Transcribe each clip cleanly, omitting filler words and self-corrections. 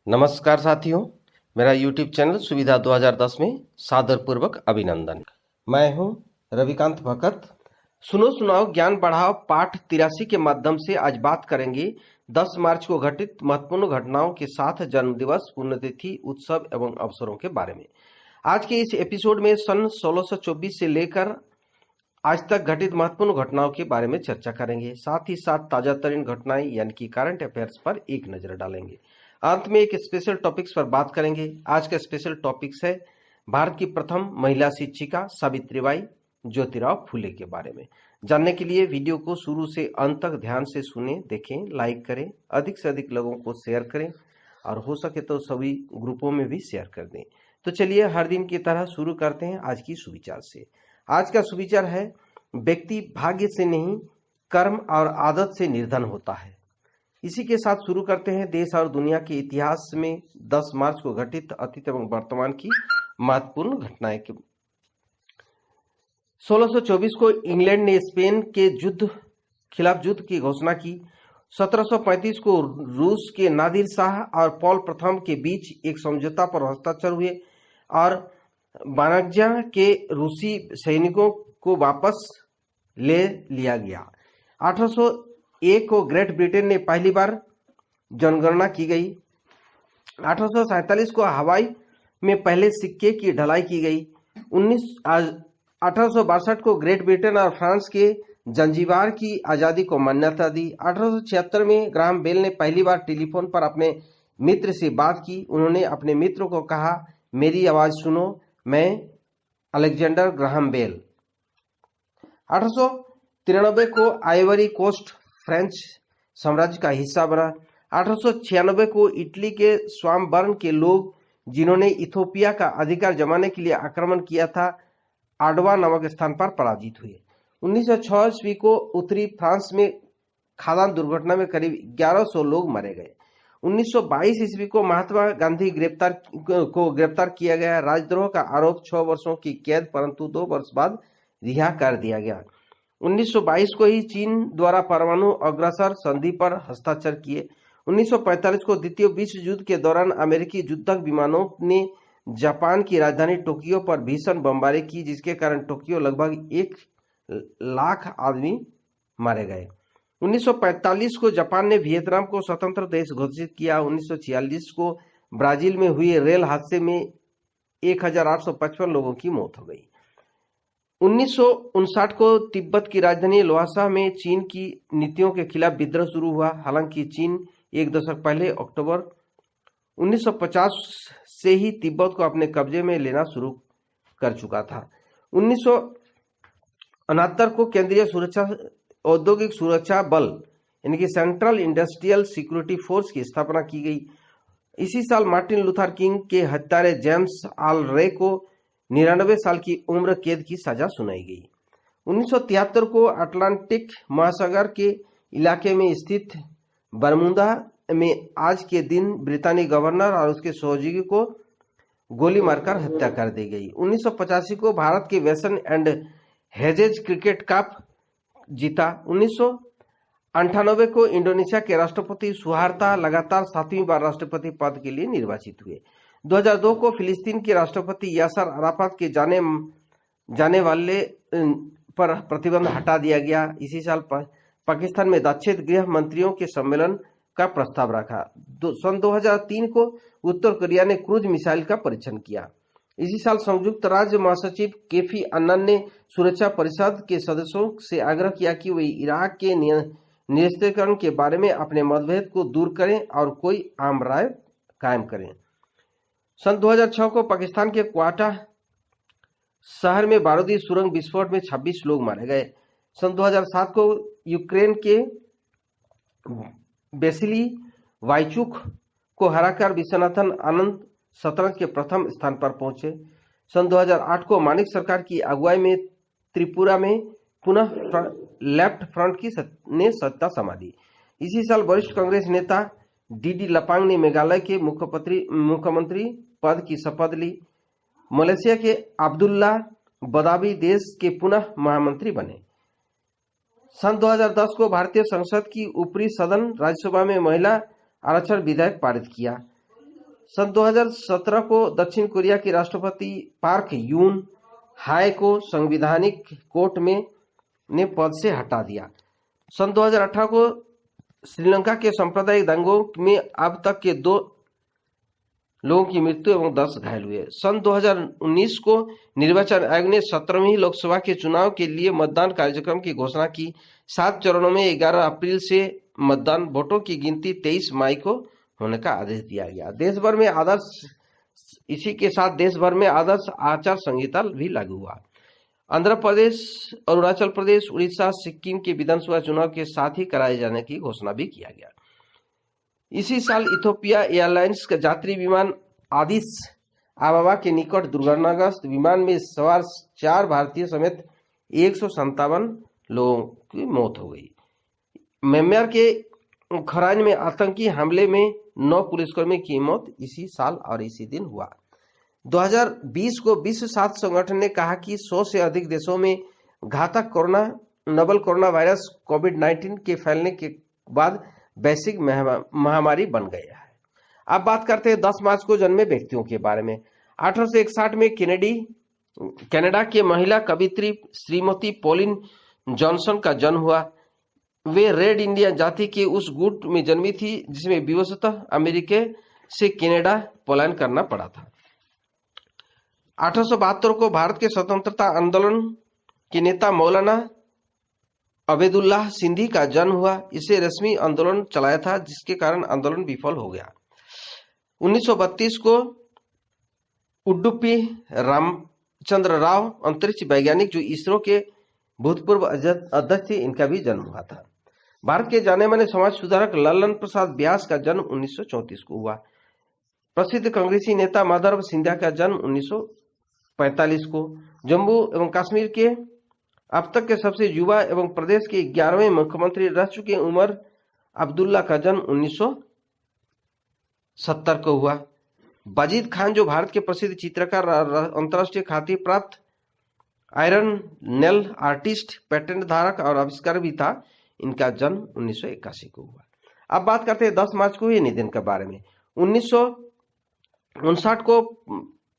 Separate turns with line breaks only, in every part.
नमस्कार साथियों, मेरा YouTube चैनल सुविधा 2010 में सादरपूर्वक अभिनंदन। मैं हूं रविकांत भगत। सुनो सुनाओ ज्ञान बढ़ाओ पाठ 83 के माध्यम से आज बात करेंगे 10 मार्च को घटित महत्वपूर्ण घटनाओं के साथ जन्मदिवस, पुण्यतिथि, उत्सव एवं अवसरों के बारे में। आज के इस एपिसोड में सन 1624 से लेकर आज तक घटित महत्वपूर्ण घटनाओं के बारे में चर्चा करेंगे। साथ ही साथ ताजा तरीन घटनाएं यानी कि करंट अफेयर्स पर एक नजर डालेंगे। अंत में एक स्पेशल टॉपिक्स पर बात करेंगे। आज का स्पेशल टॉपिक्स है भारत की प्रथम महिला शिक्षिका सावित्रीबाई ज्योतिराव फुले के बारे में। जानने के लिए वीडियो को शुरू से अंत तक ध्यान से सुने, देखें, लाइक करें, अधिक से अधिक लोगों को शेयर करें और हो सके तो सभी ग्रुपों में भी शेयर कर दें। तो चलिए हर दिन की तरह शुरू करते हैं आज की सुविचार से। आज का सुविचार है, व्यक्ति भाग्य से नहीं कर्म और आदत से निर्धन होता है। इसी के साथ शुरू करते हैं देश और दुनिया के इतिहास में 10 मार्च को घटित अतीत एवं वर्तमान की महत्वपूर्ण घटनाएं। 1624 को इंग्लैंड ने स्पेन के खिलाफ युद्ध की घोषणा की। 1735 को रूस के नादिर शाह और पॉल प्रथम के बीच एक समझौता पर हस्ताक्षर हुए और वाणिज्य के रूसी सैनिकों को वापस ले लिया गया। 1801 को ग्रेट ब्रिटेन में पहली बार जनगणना की गई। 1847 को हवाई में पहले सिक्के की ढलाई की गई। 1862 को ग्रेट ब्रिटेन और फ्रांस के जंजीबार की आज़ादी को मान्यता दी। 1876 में ग्राहम बेल ने पहली बार टेलीफोन पर अपने मित्र से बात की। उन्होंने अपने मित्र को कहा, मेरी आवाज़ सुनो, मैं अलेक्जेंडर ग्राहम बेल। 1893 को आइवरी कोस्ट फ्रेंच साम्राज्य का हिस्सा बना। 1896 को इटली के स्वामबर्न के लोग जिन्होंने इथोपिया का अधिकार जमाने के लिए आक्रमण किया था, आडवा नामक स्थान पर पराजित हुए। 1906 ईस्वी को उत्तरी फ्रांस में खादान दुर्घटना में करीब 1100 लोग मारे गए। 1922 ईस्वी को महात्मा गांधी को गिरफ्तार किया गया। राजद्रोह का आरोप 6 वर्षों की कैद परंतु 2 वर्ष बाद रिहा कर दिया गया। 1922 को ही चीन द्वारा परमाणु अग्रसर संधि पर हस्ताक्षर किए। 1945 को द्वितीय विश्व युद्ध के दौरान अमेरिकी युद्धक विमानों ने जापान की राजधानी टोक्यो पर भीषण बमबारी की, जिसके कारण टोक्यो लगभग 1 लाख आदमी मारे गए। 1945 को जापान ने वियतनाम को स्वतंत्र देश घोषित किया। 1946 को ब्राजील में हुए रेल हादसे में 1855 लोगों की मौत हो गई। 1959 को तिब्बत की राजधानी ल्हासा में चीन की नीतियों के खिलाफ विद्रोह शुरू हुआ। हालांकि चीन एक दशक पहले अक्टूबर 1950 से ही तिब्बत को अपने कब्जे में लेना शुरू कर चुका था। 1969 को केंद्रीय औद्योगिक सुरक्षा बल यानी कि सेंट्रल इंडस्ट्रियल सिक्योरिटी फोर्स की स्थापना की गई। इसी साल मार्टिन लूथर किंग के हत्यारे जेम्स आल रे को 99 साल की उम्र कैद की सजा सुनाई गई। 1973 को अटलांटिक महासागर के इलाके में स्थित बरमुदा में आज के दिन ब्रितानी गवर्नर और उसके सहयोगी को गोली मारकर हत्या कर दी गई। 1985 को भारत के western and hedges cricket cup जीता। 1998 को इंडोनेशिया के राष्ट्रपति सुहार्तो लगातार 7वीं बार राष्ट्रपति पद के लिए निर्वाचित हुए। 2002 को फिलिस्तीन के राष्ट्रपति यासर अराफात के जाने वाले पर प्रतिबंध हटा दिया गया। इसी साल पाकिस्तान में दक्षिण गृह मंत्रियों के सम्मेलन का प्रस्ताव रखा। सन 2003 को उत्तर कोरिया ने क्रूज मिसाइल का परीक्षण किया। इसी साल संयुक्त राज्य महासचिव केफी अन्नान ने सुरक्षा परिषद के सदस्यों से आग्रह किया कि वे इराक के निरस्त्रीकरण के बारे में अपने मतभेद को दूर करें और कोई आम राय कायम करें। सन 2006 को पाकिस्तान के क्वाटा शहर में बारूदी सुरंग विस्फोट में 26 लोग मारे गए। सन 2007 को यूक्रेन के वेसिली वाइचुक को हराकर विश्वनाथन आनंद शतरंज के प्रथम स्थान पर पहुंचे। सन 2008 को मानिक सरकार की अगुवाई में त्रिपुरा में पुनः लेफ्ट फ्रंट ने सत्ता संभाली। इसी साल वरिष्ठ कांग्रेस नेता डीडी लपांग ने मेघालय के मुख्यमंत्री पद की शपथ ली। मलेशिया के अब्दुल्ला बदावी देश के पुनः महामंत्री बने। सन 2010 को भारतीय संसद की ऊपरी सदन राज्यसभा में महिला आरक्षण विधेयक पारित किया। सन 2017 को दक्षिण कोरिया के राष्ट्रपति पार्क यून हाय को संवैधानिक कोर्ट में ने पद से हटा दिया। सन 2018 को श्रीलंका के सांप्रदायिक दंगों में अब तक के 2 लोगों की मृत्यु एवं 10 घायल हुए। सन 2019 को निर्वाचन आयोग ने 17वीं लोकसभा के चुनाव के लिए मतदान कार्यक्रम की घोषणा की। 7 चरणों में 11 अप्रैल से मतदान, वोटों की गिनती 23 मई को होने का आदेश दिया गया। इसी के साथ देश भर में आदर्श आचार संहिता भी लागू हुआ। आंध्र प्रदेश, अरुणाचल प्रदेश, उड़ीसा, सिक्किम के विधानसभा चुनाव के साथ ही कराए जाने की घोषणा भी किया गया। इसी साल इथियोपिया एयरलाइंस का यात्री विमान आदिस आबाबा के निकट दुर्घटनाग्रस्त विमान में सवार 4 भारतीय समेत 157 लोगों की मौत हो गई। म्यांमार के खराइन में आतंकी हमले में 9 पुलिसकर्मी की मौत इसी साल और इसी दिन हुआ। 2020 को विश्व स्वास्थ्य संगठन ने कहा कि 100 से अधिक देशों में घातक नोवेल कोरोना वायरस कोविड-19 के फैलने के बाद वैश्विक महामारी बन गया है। अब बात करते हैं 10 मार्च को जन्मे व्यक्तियों के बारे में। 1861 में कनाडा के महिला कवित्री श्रीमती पॉलिन जॉनसन का जन्म हुआ। वे रेड इंडियन जाति के उस गुट में जन्मी थी जिसमें विवशतः अमेरिका से कनाडा पलायन करना पड़ा था। 1872 को भारत के स्वतंत्रता आंदोलन के नेता मौलाना अबेदुल्लाह सिंधी का जन्म हुआ। इसे रश्मि आंदोलन चलाया था जिसके कारण आंदोलन विफल हो गया। 1932 को उडुपी रामचंद्र राव अंतरिक्ष वैज्ञानिक जो इसरो के भूतपूर्व अध्यक्ष थे, इनका भी जन्म हुआ था। भारत के जाने माने समाज सुधारक लल्लन प्रसाद व्यास का जन्म 1934 को हुआ। प्रसिद्ध कांग्रेसी नेता माधव सिंधिया का जन्म 1945 को। जम्मू एवं कश्मीर के अब तक के सबसे युवा एवं प्रदेश के 11वें मुख्यमंत्री रह चुके उमर अब्दुल्ला का जन्म 1970 को हुआ। बाजिद खान जो भारत के प्रसिद्ध चित्रकार, अंतर्राष्ट्रीय ख्याति प्राप्त आयरन नेल आर्टिस्ट, पेटेंट धारक और आविष्कार भी था, इनका जन्म 1981 को हुआ। अब बात करते हैं 10 मार्च को ही निधन के बारे में। 1959 को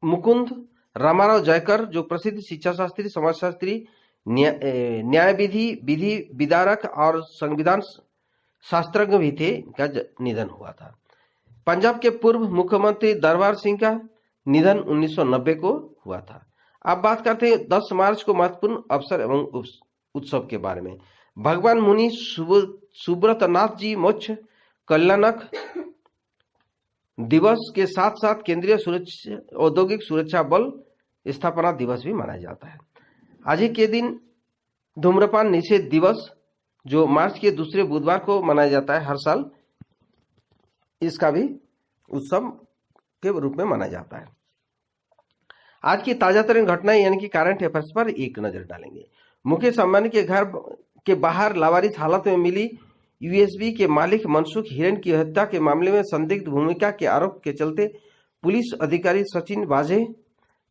मुकुंद रामाराव जयकर जो प्रसिद्ध शिक्षा शास्त्री, समाजशास्त्री, न्याय विधि विदारक और संविधान शास्त्रज्ञ भी थे, इनका निधन हुआ था। पंजाब के पूर्व मुख्यमंत्री दरबार सिंह का निधन 1990 को हुआ था। अब बात करते हैं 10 मार्च को महत्वपूर्ण अवसर एवं उत्सव के बारे में। भगवान मुनि सुब्रत नाथ जी मोक्ष कल्याणक दिवस के साथ साथ केंद्रीय औद्योगिक सुरक्षा बल स्थापना दिवस भी मनाया जाता है। आज ही के दिन धूम्रपान निषेध दिवस जो मार्च के दूसरे बुधवार को मनाया जाता है हर साल, इसका भी उत्सव के रूप में मनाया जाता है। आज की ताजातरीन घटनाएं यानी कि करंट अफेयर्स पर एक नजर डालेंगे। मुकेश अंबानी के घर के बाहर लावारिस हालत में मिली यूएसबी के मालिक मनसुख हिरेन की हत्या के मामले में संदिग्ध भूमिका के आरोप के चलते पुलिस अधिकारी सचिन वाजे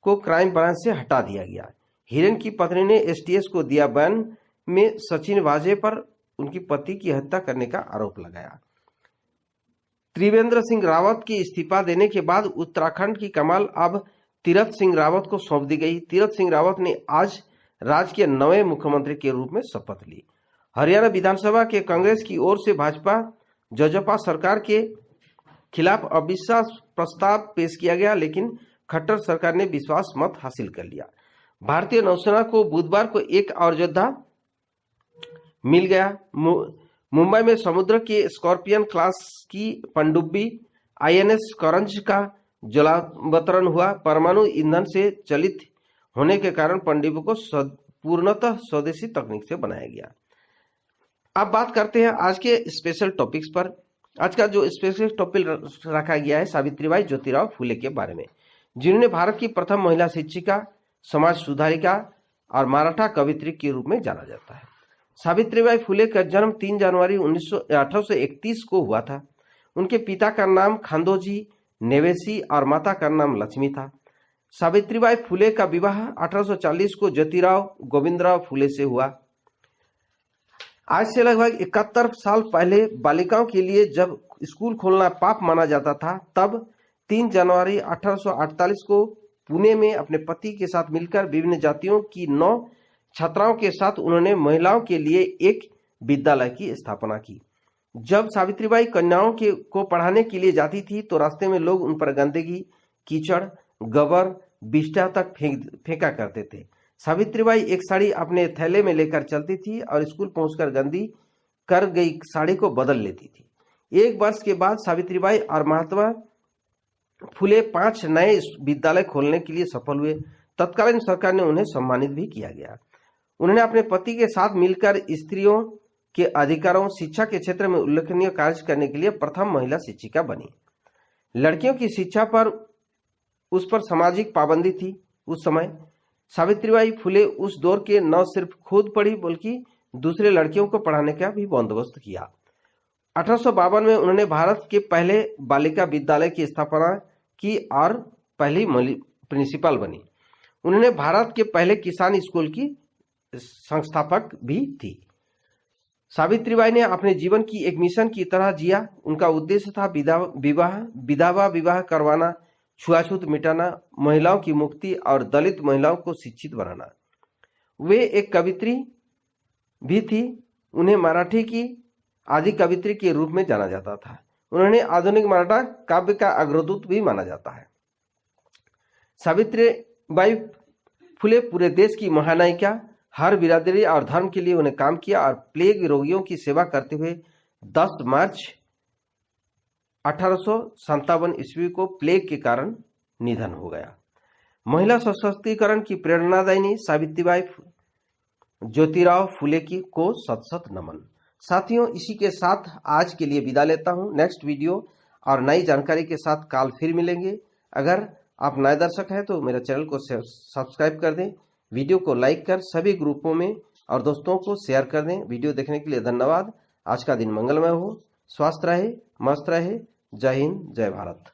को क्राइम ब्रांच से हटा दिया गया। हिरेन की पत्नी ने एसटीएस को दिया बयान में सचिन वाजे पर उनकी पति की हत्या करने का आरोप लगाया। त्रिवेंद्र सिंह रावत के इस्तीफा देने के बाद उत्तराखंड की कमान अब तीरथ सिंह रावत को सौंप दी गई। तीरथ सिंह रावत ने आज राज्य के नए मुख्यमंत्री के रूप में शपथ ली। हरियाणा विधानसभा के कांग्रेस की ओर से भाजपा जजपा सरकार के खिलाफ अविश्वास प्रस्ताव पेश किया गया, लेकिन खट्टर सरकार ने विश्वास मत हासिल कर लिया। भारतीय नौसेना को बुधवार को एक और योद्धा मिल गया। मुंबई में समुद्र के स्कॉर्पियन क्लास की पनडुब्बी आईएनएस करंज का जलावतरण हुआ। परमाणु ईंधन से चलित होने के कारण पनडुब्बी को पूर्णतः स्वदेशी तकनीक से बनाया गया। अब बात करते हैं आज के स्पेशल टॉपिक्स पर। आज का जो स्पेशल टॉपिक रखा गया है सावित्रीबाई ज्योतिराव फुले के बारे में, जिन्होंने भारत की प्रथम महिला शिक्षिका, समाज सुधारिका और मराठा कवित्री के रूप में जाना जाता है। सावित्रीबाई फुले का जन्म 3 जनवरी 1831 को हुआ था। उनके पिता का नाम खांदोजी नेवेसी और माता का नाम लक्ष्मी था। सावित्रीबाई फुले का विवाह 1840 को ज्योतिराव गोविंदराव फुले से हुआ। आज से लगभग 71 साल पहले बालिकाओं के लिए जब स्कूल खोलना पाप माना जाता था, तब 3 जनवरी 1848 को पुणे में अपने पति के साथ मिलकर विभिन्न जातियों की 9 छात्राओं के साथ उन्होंने महिलाओं के लिए एक विद्यालय की स्थापना की। जब सावित्रीबाई कन्याओं को पढ़ाने के लिए जाती थी तो रास्ते में लोग उन पर गंदगी, कीचड़, गोबर, बिष्टा तक फेंका करते थे। सावित्रीबाई एक साड़ी अपने थैले में लेकर चलती थी और स्कूल पहुंचकर गंदी कर गई साड़ी को बदल लेती थी। 1 वर्ष के बाद सावित्रीबाई और महात्मा फुले 5 नए विद्यालय खोलने के लिए सफल हुए। तत्कालीन सरकार ने उन्हें सम्मानित भी किया गया। उन्होंने अपने पति के साथ मिलकर स्त्रियों के अधिकारों, शिक्षा के क्षेत्र में उल्लेखनीय कार्य करने के लिए प्रथम महिला शिक्षिका बनी। लड़कियों की शिक्षा पर उस पर सामाजिक पाबंदी थी। उस समय सावित्रीबाई फुले उस दौर के न सिर्फ खुद पढ़ी बल्कि दूसरे लड़कियों को पढ़ाने का भी बंदोबस्त किया। 1852 में उन्होंने भारत के पहले बालिका विद्यालय की स्थापना की और पहली प्रिंसिपल बनी। उन्होंने भारत के पहले किसान स्कूल की संस्थापक भी थी। सावित्रीबाई ने अपने जीवन की एक मिशन की तरह जिया। उनका उद्देश्य था विधवा विवाह करवाना, छुआछूत मिटाना, महिलाओं की मुक्ति और दलित महिलाओं को शिक्षित बनाना। वे एक कवित्री भी थी। उन्हें मराठी की आदि कवित्री के रूप में जाना जाता था। उन्होंने आधुनिक मराठा काव्य का अग्रदूत भी माना जाता है। सावित्रीबाई फुले पूरे देश की महानायिका, हर बिरादरी और धर्म के लिए उन्हें काम किया और प्लेग रोगियों की सेवा करते हुए 10 मार्च 1857 ईस्वी को प्लेग के कारण निधन हो गया। महिला सशक्तिकरण की प्रेरणादायिनी सावित्रीबाई ज्योतिराव फुले को शत शत नमन। साथियों, इसी के साथ आज के लिए विदा लेता हूं। नेक्स्ट वीडियो और नई जानकारी के साथ कल फिर मिलेंगे। अगर आप नए दर्शक हैं तो मेरे चैनल को सब्सक्राइब कर दें, वीडियो को लाइक कर सभी ग्रुपों में और दोस्तों को शेयर कर दें। वीडियो देखने के लिए धन्यवाद। आज का दिन मंगलमय हो, स्वस्थ रहे, मस्त रहे। जय हिंद, जय भारत।